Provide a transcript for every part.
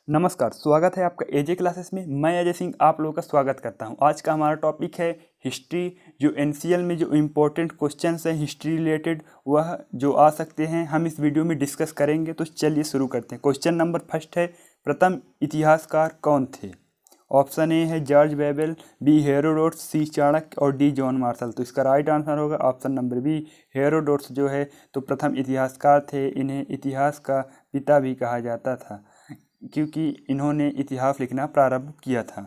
नमस्कार, स्वागत है आपका एजे क्लासेस में। मैं अजय सिंह आप लोगों का स्वागत करता हूं। आज का हमारा टॉपिक है हिस्ट्री। जो एनसीएल में जो इम्पोर्टेंट क्वेश्चंस हैं हिस्ट्री रिलेटेड वह जो आ सकते हैं हम इस वीडियो में डिस्कस करेंगे। तो चलिए शुरू करते हैं। क्वेश्चन नंबर फर्स्ट है, प्रथम इतिहासकार कौन थे? ऑप्शन ए है जॉर्ज बेबल, बी हेरोडोट्स, सी चाणक्य और डी जॉन मार्शल। तो इसका राइट आंसर होगा ऑप्शन नंबर बी, हेरोडोट्स जो है तो प्रथम इतिहासकार थे। इन्हें इतिहास का पिता भी कहा जाता था क्योंकि इन्होंने इतिहास लिखना प्रारंभ किया था।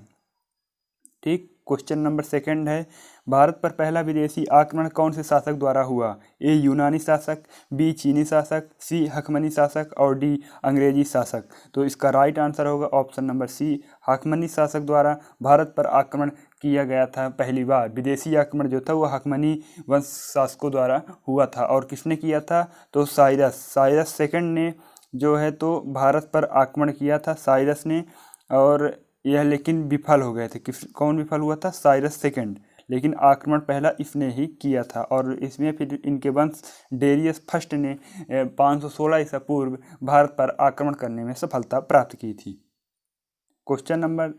ठीक। क्वेश्चन नंबर सेकंड है, भारत पर पहला विदेशी आक्रमण कौन से शासक द्वारा हुआ? ए यूनानी शासक, बी चीनी शासक, सी हकमनी शासक और डी अंग्रेजी शासक। तो इसका राइट आंसर होगा ऑप्शन नंबर सी, हकमनी शासक द्वारा भारत पर आक्रमण किया गया था। पहली बार विदेशी आक्रमण जो था वह हकमनी वंश शासकों द्वारा हुआ था। और किसने किया था? तो साइरस सेकंड ने जो है तो भारत पर आक्रमण किया था, साइरस ने। और यह लेकिन विफल हो गए थे। कौन विफल हुआ था? Cyrus second. लेकिन आक्रमण पहला इसने ही किया था। और इसमें फिर इनके वंश डेरियस फर्स्ट ने 516 ईसा पूर्व भारत पर आक्रमण करने में सफलता प्राप्त की थी। क्वेश्चन नंबर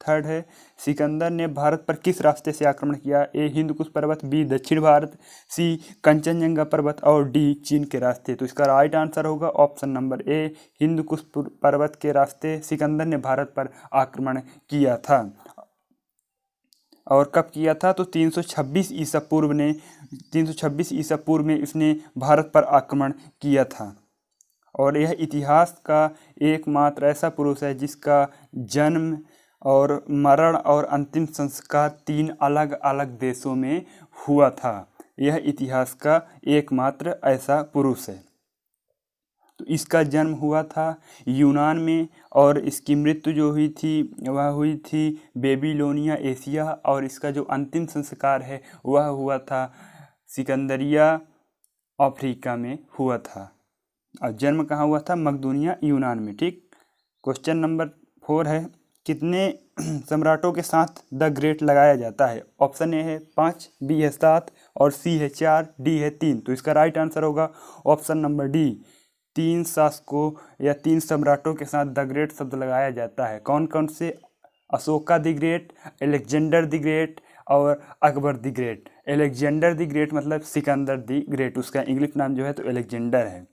थर्ड है, सिकंदर ने भारत पर किस रास्ते से आक्रमण किया? ए हिंदकुश पर्वत, बी दक्षिण भारत, सी कंचनजंगा पर्वत और डी चीन के रास्ते। तो इसका राइट आंसर होगा ऑप्शन नंबर ए, हिंदकुश पर्वत के रास्ते सिकंदर ने भारत पर आक्रमण किया था। और कब किया था? तो 326 ईसा पूर्व में इसने भारत पर आक्रमण किया था। और यह इतिहास का एकमात्र ऐसा पुरुष है जिसका जन्म और मरण और अंतिम संस्कार 3 अलग अलग देशों में हुआ था। यह इतिहास का एकमात्र ऐसा पुरुष है। तो इसका जन्म हुआ था यूनान में और इसकी मृत्यु जो हुई थी वह हुई थी बेबीलोनिया एशिया। और इसका जो अंतिम संस्कार है वह हुआ था सिकंदरिया अफ्रीका में हुआ था। और जन्म कहाँ हुआ था? मकदूनिया यूनान में। ठीक। क्वेश्चन नंबर 4 है, कितने सम्राटों के साथ द ग्रेट लगाया जाता है? ऑप्शन ए है 5, बी है 7 और सी है 4, डी है 3। तो इसका राइट आंसर होगा ऑप्शन नंबर डी, 3 शासकों या 3 सम्राटों के साथ द ग्रेट शब्द लगाया जाता है। कौन कौन से? Ashoka the great, Alexander the great और Akbar the great. Alexander the great मतलब सिकंदर द ग्रेट, उसका इंग्लिश नाम जो है तो अलेक्जेंडर है।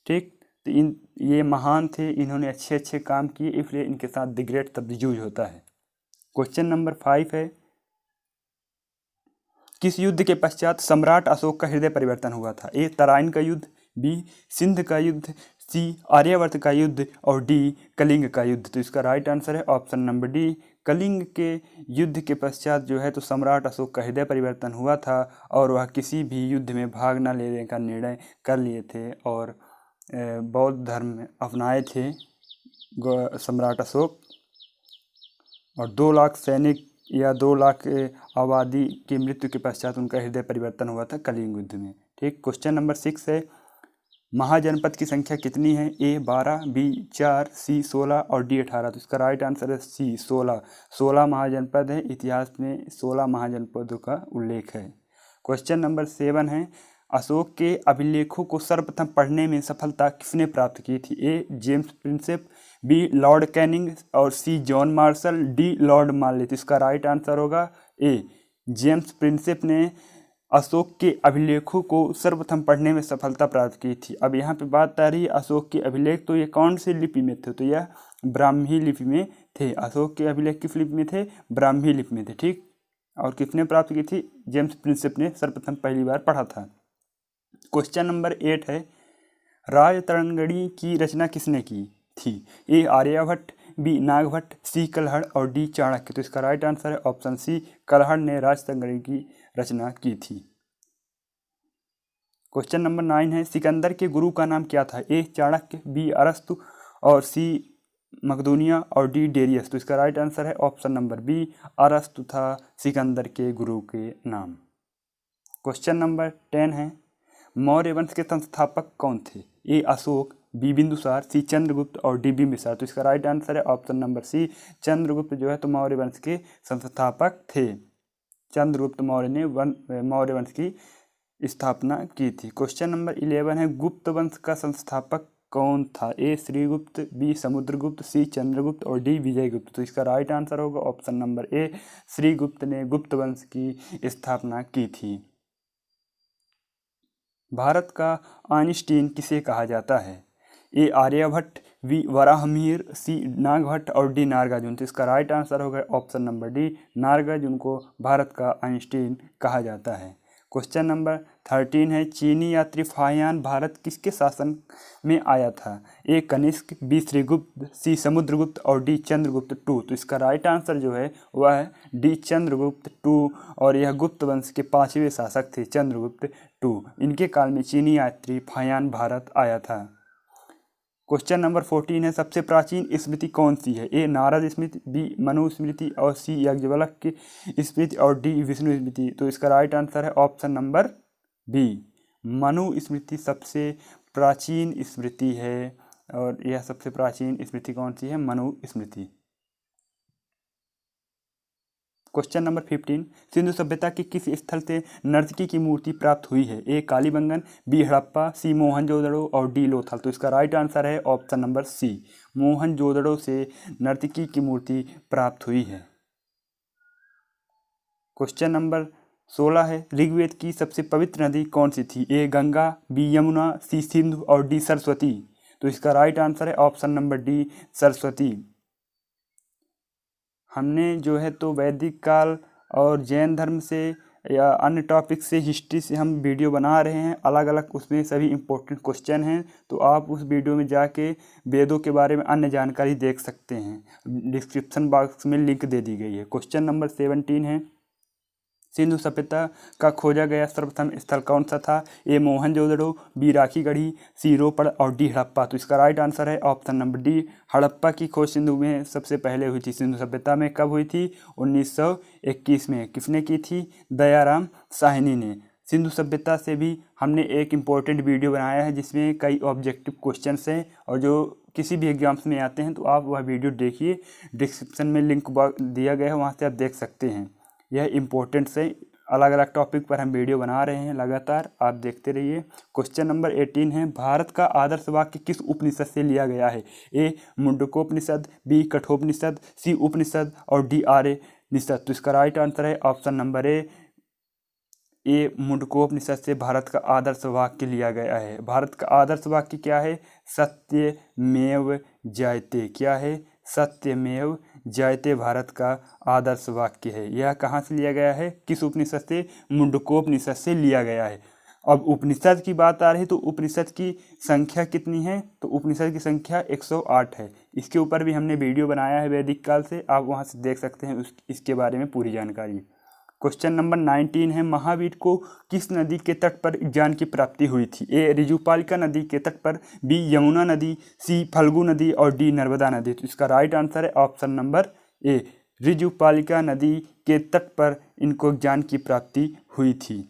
ठीक। तो ये महान थे, इन्होंने अच्छे अच्छे काम किए, इसलिए इनके साथ द ग्रेट शब्द यूज होता है। क्वेश्चन नंबर 5 है, किस युद्ध के पश्चात सम्राट अशोक का हृदय परिवर्तन हुआ था? ए तराइन का युद्ध, बी सिंध का युद्ध, सी आर्यावर्त का युद्ध और डी कलिंग का युद्ध। तो इसका राइट आंसर है ऑप्शन नंबर डी, कलिंग के युद्ध के पश्चात जो है तो सम्राट अशोक का हृदय परिवर्तन हुआ था और वह किसी भी युद्ध में भाग न लेने का निर्णय कर लिए थे और बौद्ध धर्म अपनाए थे सम्राट अशोक। और 2 लाख सैनिक या 2 लाख आबादी की मृत्यु के पश्चात उनका हृदय परिवर्तन हुआ था कलिंग युद्ध में। ठीक। क्वेश्चन नंबर 6 है, महाजनपद की संख्या कितनी है? ए 12, बी 4, सी 16 और डी 18। तो इसका राइट आंसर है सी 16 महाजनपद है। इतिहास में 16 महाजनपदों का उल्लेख है। क्वेश्चन नंबर 7 है, अशोक के अभिलेखों को सर्वप्रथम पढ़ने में सफलता किसने प्राप्त की थी? A James Prinsep, B Lord Canning और C John Marshall, D Lord Morley. तो इसका राइट आंसर होगा ए, जेम्स प्रिंसेप ने अशोक के अभिलेखों को सर्वप्रथम पढ़ने में सफलता प्राप्त की थी। अब यहाँ पे बात आ रही है अशोक के अभिलेख, तो ये कौन सी लिपि में थे? तो यह ब्राह्मी लिपि में थे। अशोक के अभिलेख किस लिपि में थे? ब्राह्मी लिपि में थे। ठीक। और किसने प्राप्त की थी? जेम्स प्रिंसेप ने सर्वप्रथम पहली बार पढ़ा था। क्वेश्चन नंबर 8 है, राजतरंगिणी की रचना किसने की थी? ए आर्यभट्ट, बी नागभट्ट, सी कल्हड़ और डी चाणक्य। तो इसका राइट आंसर है ऑप्शन सी, कल्हड़ ने राजतरंगिणी की रचना की थी। क्वेश्चन नंबर 9 है, सिकंदर के गुरु का नाम क्या था? ए चाणक्य, बी अरस्तु और सी मकदूनिया और डी डेरियस। तो इसका राइट आंसर है ऑप्शन नंबर बी, अरस्तु था सिकंदर के गुरु के नाम। क्वेश्चन नंबर 10 है, मौर्य वंश के संस्थापक कौन थे? ए अशोक, बी बिंदुसार, सी चंद्रगुप्त और डी बिंबिसार। तो इसका राइट आंसर है ऑप्शन नंबर सी, चंद्रगुप्त जो है तो मौर्य वंश के संस्थापक थे। चंद्रगुप्त मौर्य ने मौर्य वंश की स्थापना की थी। क्वेश्चन नंबर 11 है, गुप्त वंश का संस्थापक कौन था? ए श्रीगुप्त, बी समुद्रगुप्त, सी चंद्रगुप्त और डी विजयगुप्त। तो इसका राइट आंसर होगा ऑप्शन नंबर ए, श्रीगुप्त ने गुप्त वंश की स्थापना की थी। भारत का आइंस्टीन किसे कहा जाता है? ए आर्यभट्ट, बी वराहमिहिर, सी नागभट्ट और डी नागार्जुन। तो इसका राइट आंसर होगा ऑप्शन नंबर डी, नागार्जुन को भारत का आइंस्टीन कहा जाता है। क्वेश्चन नंबर 13 है, चीनी यात्री फाहियान भारत किसके शासन में आया था? ए कनिष्क, बी श्रीगुप्त, सी समुद्रगुप्त और डी चंद्रगुप्त टू। तो इसका राइट आंसर जो है वह है डी चंद्रगुप्त टू, और यह गुप्त वंश के 5वें शासक थे चंद्रगुप्त टू। इनके काल में चीनी यात्री फाहियान भारत आया था। क्वेश्चन नंबर 14 है, सबसे प्राचीन स्मृति कौन सी है? ए नारद स्मृति, बी मनु स्मृति और सी याज्ञवल्क्य की स्मृति और डी विष्णु स्मृति। तो इसका राइट आंसर है ऑप्शन नंबर बी, मनु स्मृति सबसे प्राचीन स्मृति है, और यह सबसे प्राचीन स्मृति कौन सी है? मनु स्मृति। क्वेश्चन नंबर 15, सिंधु सभ्यता के किस स्थल से नर्तकी की मूर्ति प्राप्त हुई है? ए कालीबंगन, बी हड़प्पा, सी मोहनजोदड़ो और डी लोथल। तो इसका राइट आंसर है ऑप्शन नंबर सी, मोहनजोदड़ो से नर्तकी की मूर्ति प्राप्त हुई है। क्वेश्चन नंबर 16 है, ऋग्वेद की सबसे पवित्र नदी कौन सी थी? ए गंगा, बी यमुना, सी सिंधु और डी सरस्वती। तो इसका राइट आंसर है ऑप्शन नंबर डी, सरस्वती। हमने जो है तो वैदिक काल और जैन धर्म से या अन्य टॉपिक से, हिस्ट्री से हम वीडियो बना रहे हैं अलग अलग, उसमें सभी इम्पोर्टेंट क्वेश्चन हैं। तो आप उस वीडियो में जाके वेदों के बारे में अन्य जानकारी देख सकते हैं, डिस्क्रिप्शन बॉक्स में लिंक दे दी गई है। क्वेश्चन नंबर 17 है, सिंधु सभ्यता का खोजा गया सर्वप्रथम स्थल कौन सा था? ए मोहनजोदड़ो, बी राखीगढ़ी, सी रोपड़ और डी हड़प्पा। तो इसका राइट आंसर है ऑप्शन नंबर डी, हड़प्पा की खोज सिंधु में सबसे पहले हुई थी। सिंधु सभ्यता में कब हुई थी? 1921 में। किसने की थी? दयाराम साहनी ने। सिंधु सभ्यता से भी हमने एक इम्पोर्टेंट वीडियो बनाया है जिसमें कई ऑब्जेक्टिव क्वेश्चन हैं और जो किसी भी एग्जाम्स में आते हैं, तो आप वह वीडियो देखिए, डिस्क्रिप्शन में लिंक दिया गया है, वहाँ से आप देख सकते हैं। यह इम्पोर्टेंट से अलग अलग टॉपिक पर हम वीडियो बना रहे हैं लगातार, आप देखते रहिए। क्वेश्चन नंबर 18 है, भारत का आदर्श वाक्य किस उपनिषद से लिया गया है? ए मुंडकोपनिषद, बी कठोपनिषद, सी उपनिषद और डी आर्यनिषद। तो इसका राइट आंसर है ऑप्शन नंबर ए मुंडकोपनिषद से भारत का आदर्श वाक्य लिया गया है। भारत का आदर्श वाक्य क्या है? सत्यमेव जयते। क्या है? सत्यमेव जयते भारत का आदर्श वाक्य है। यह कहाँ से लिया गया है? किस उपनिषद से? मुंडकोपनिषद से लिया गया है। अब उपनिषद की बात आ रही है तो उपनिषद की संख्या कितनी है? तो उपनिषद की संख्या 108 है। इसके ऊपर भी हमने वीडियो बनाया है वैदिक काल से, आप वहाँ से देख सकते हैं इसके बारे में पूरी जानकारी। क्वेश्चन नंबर 19 है, महावीर को किस नदी के तट पर ज्ञान की प्राप्ति हुई थी? ए ऋजुपालिका नदी के तट पर, बी यमुना नदी, सी फल्गु नदी और डी नर्मदा नदी। तो इसका राइट आंसर है ऑप्शन नंबर ए, ऋजुपालिका नदी के तट पर इनको ज्ञान की प्राप्ति हुई थी।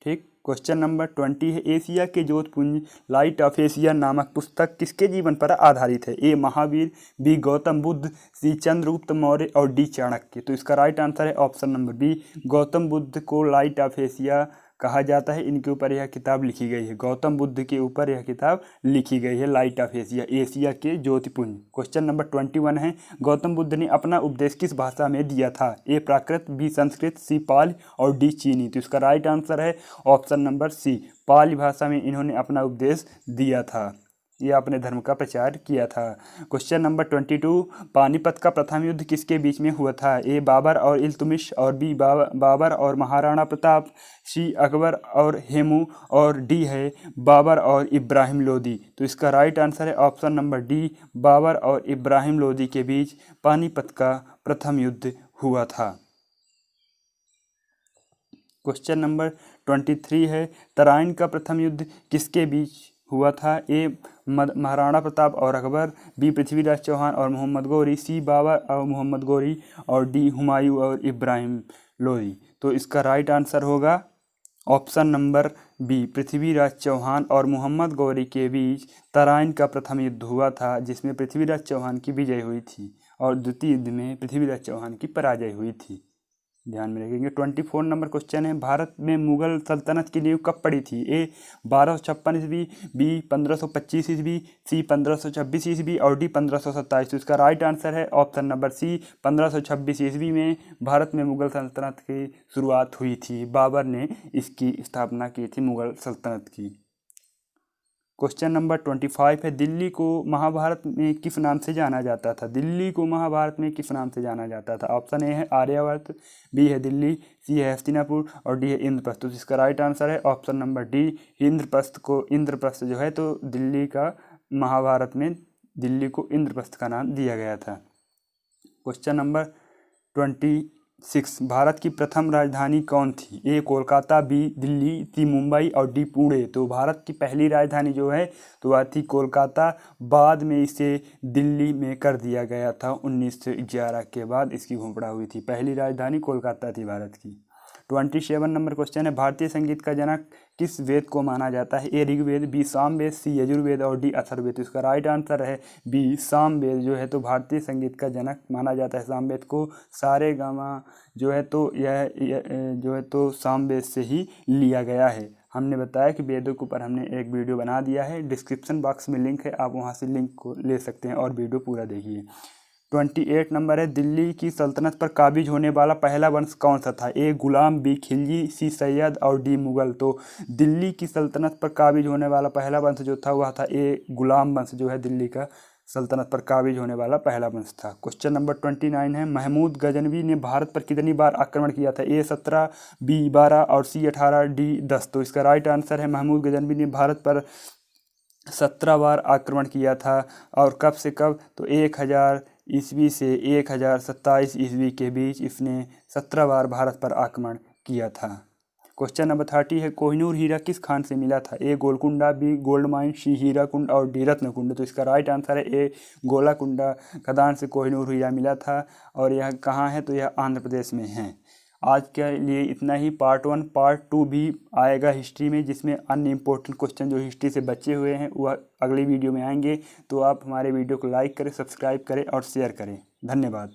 ठीक। क्वेश्चन नंबर 20 है, एशिया के ज्योतिपुंज लाइट ऑफ एशिया नामक पुस्तक किसके जीवन पर आधारित है? A Mahavir, B Gautam Buddha, C Chandragupta Maurya और डी चाणक्य। तो इसका राइट आंसर है option number B, Gautam Buddha को लाइट ऑफ एशिया कहा जाता है। इनके ऊपर यह किताब लिखी गई है, गौतम बुद्ध के ऊपर यह किताब लिखी गई है, लाइट ऑफ एशिया, एशिया के ज्योतिपुंज। क्वेश्चन नंबर 21 है, गौतम बुद्ध ने अपना उपदेश किस भाषा में दिया था? ए प्राकृत, बी संस्कृत, सी पाली और डी चीनी। तो इसका राइट आंसर है ऑप्शन नंबर सी, पाली भाषा में इन्होंने अपना उपदेश दिया था, ये अपने धर्म का प्रचार किया था। क्वेश्चन नंबर 22, पानीपत का प्रथम युद्ध किसके बीच में हुआ था? ए बाबर और इल्तुमिश और बी बाबर और महाराणा प्रताप, सी अकबर और हेमू और डी है बाबर और इब्राहिम लोदी। तो इसका राइट आंसर है ऑप्शन नंबर डी, बाबर और इब्राहिम लोदी के बीच पानीपत का प्रथम युद्ध हुआ था। क्वेश्चन नंबर 23 है, तराइन का प्रथम युद्ध किसके बीच हुआ था? ए महाराणा प्रताप और अकबर, बी पृथ्वीराज चौहान और मोहम्मद गौरी, सी बाबर और मोहम्मद गौरी और डी हुमायूं और इब्राहिम लोदी। तो इसका राइट आंसर होगा option number B, Prithviraj Chauhan और मोहम्मद गौरी के बीच तराइन का प्रथम युद्ध हुआ था, जिसमें पृथ्वीराज चौहान की विजय हुई थी और द्वितीय युद्ध में पृथ्वीराज चौहान की पराजय हुई थी। ध्यान में रखेंगे। 24 नंबर क्वेश्चन है, भारत में मुगल सल्तनत की नींव कब पड़ी थी? ए 1256 ईस्वी, बी 1525 ईस्वी, सी 1526 ईस्वी और डी 1527। तो इसका राइट आंसर है ऑप्शन नंबर सी, 1526 ईस्वी में भारत में मुगल सल्तनत की शुरुआत हुई थी। बाबर ने इसकी स्थापना की थी मुगल सल्तनत की। क्वेश्चन नंबर 25 है, दिल्ली को महाभारत में किस नाम से जाना जाता था? दिल्ली को महाभारत में किस नाम से जाना जाता था? ऑप्शन ए है आर्यावर्त, बी है दिल्ली, सी है हस्तिनापुर और डी है इंद्रप्रस्थ। तो इसका राइट आंसर है ऑप्शन नंबर डी, इंद्रप्रस्थ जो है तो दिल्ली का महाभारत में दिल्ली को इंद्रप्रस्थ का नाम दिया गया था। क्वेश्चन नंबर 26, भारत की प्रथम राजधानी कौन थी? ए कोलकाता, बी दिल्ली, सी मुंबई और डी पुणे। तो भारत की पहली राजधानी जो है तो वह थी कोलकाता, बाद में इसे दिल्ली में कर दिया गया था। 1911 के बाद इसकी घोषणा हुई थी। पहली राजधानी कोलकाता थी भारत की। 27 नंबर क्वेश्चन है, भारतीय संगीत का जनक किस वेद को माना जाता है? ए ऋग्वेद, बी सामवेद, सी यजुर्वेद और डी अथर्ववेद। इसका राइट आंसर है बी सामवेद जो है तो भारतीय संगीत का जनक माना जाता है सामवेद को। सारे गामा जो है तो यह जो है तो सामवेद से ही लिया गया है। हमने बताया कि वेदों के ऊपर हमने एक वीडियो बना दिया है, डिस्क्रिप्शन बॉक्स में लिंक है, आप वहाँ से लिंक को ले सकते हैं और वीडियो पूरा देखिए। 28 नंबर है, दिल्ली की सल्तनत पर काबिज होने वाला पहला वंश कौन सा था? ए गुलाम, बी खिलजी, सी सैयद और डी मुगल। तो दिल्ली की सल्तनत पर काबिज होने वाला पहला वंश जो था वह था ए गुलाम वंश जो है दिल्ली का सल्तनत पर काबिज होने वाला पहला वंश था। क्वेश्चन नंबर 29 है, महमूद गजनवी ने भारत पर कितनी बार आक्रमण किया था? ए 17, बी 12 और सी 18, डी 10। तो इसका राइट आंसर है महमूद गजनवी ने भारत पर 17 बार आक्रमण किया था। और कब से कब? तो 1000 ईस्वी से 1027 ईस्वी के बीच इसने 17 बार भारत पर आक्रमण किया था। क्वेश्चन नंबर 30 है, कोहिनूर हीरा किस खान से मिला था? ए गोलकुंडा, बी गोल्ड माइन, सी हीरा कुंड और डी रत्न कुंड। तो इसका राइट आंसर है ए गोलाकुंडा खदान से कोहिनूर हीरा मिला था। और यह कहाँ है? तो यह आंध्र प्रदेश में है। आज के लिए इतना ही। पार्ट 1 पार्ट 2 भी आएगा हिस्ट्री में, जिसमें अन्य इम्पोर्टेंट क्वेश्चन जो हिस्ट्री से बचे हुए हैं वह अगली वीडियो में आएंगे। तो आप हमारे वीडियो को लाइक करें, सब्सक्राइब करें और शेयर करें। धन्यवाद।